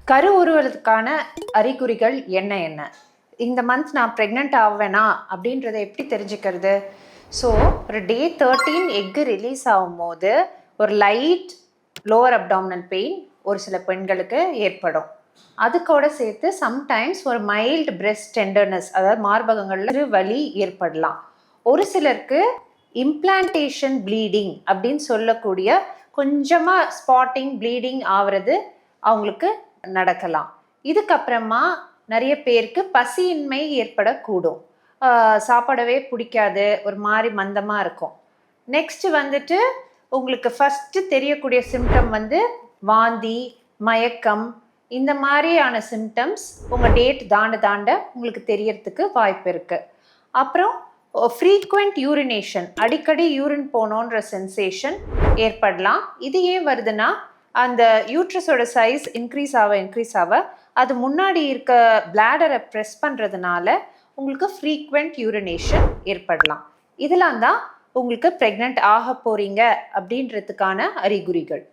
கரு உருவதற்கான அறிகுறிகள் என்ன என்ன? இந்த மந்த் நான் ப்ரெக்னென்ட் ஆவேனா அப்படின்றத எப்படி தெரிஞ்சுக்கிறது? ஸோ ஒரு டே 13 எக்கு ரிலீஸ் ஆகும்போது ஒரு லைட் லோவர் அப்டாமினல் பெயின் ஒரு சில பெண்களுக்கு ஏற்படும். அதுக்கூட சேர்த்து சம்டைம்ஸ் ஒரு மைல்டு பிரெஸ்ட் டெண்டர்னஸ், அதாவது மார்பகங்களில் வலி ஏற்படலாம். ஒரு சிலருக்கு இம்ப்ளான்டேஷன் ப்ளீடிங் அப்படின்னு சொல்லக்கூடிய கொஞ்சமாக ஸ்பாட்டிங் ப்ளீடிங் ஆகிறது அவங்களுக்கு நடக்கலாம். இதுக்கப்புறமா நிறைய பேருக்கு பசியின்மை ஏற்படக்கூடும். சாப்பிடவே பிடிக்காது, ஒரு மாதிரி மந்தமாக இருக்கும். நெக்ஸ்ட் வந்துட்டு உங்களுக்கு ஃபஸ்ட்டு தெரியக்கூடிய சிம்டம் வந்து வாந்தி, மயக்கம், இந்த மாதிரியான சிம்டம்ஸ் உங்கள் டேட் தாண்ட தாண்ட உங்களுக்கு தெரியறதுக்கு வாய்ப்பு இருக்குது. அப்புறம் ஃப்ரீக்வெண்ட் யூரினேஷன், அடிக்கடி யூரின் போனோன்ற சென்சேஷன் ஏற்படலாம். இது ஏன் வருதுன்னா, அந்த யூட்ரஸோட சைஸ் இன்க்ரீஸ் ஆக அது முன்னாடி இருக்க பிளாடரை ப்ரெஸ் பண்ணுறதுனால உங்களுக்கு ஃப்ரீக்வெண்ட் யூரினேஷன் ஏற்படலாம். இதெல்லாம் தான் உங்களுக்கு ப்ரெக்னென்ட் ஆக போகிறீங்க அப்படின்றதுக்கான அறிகுறிகள்.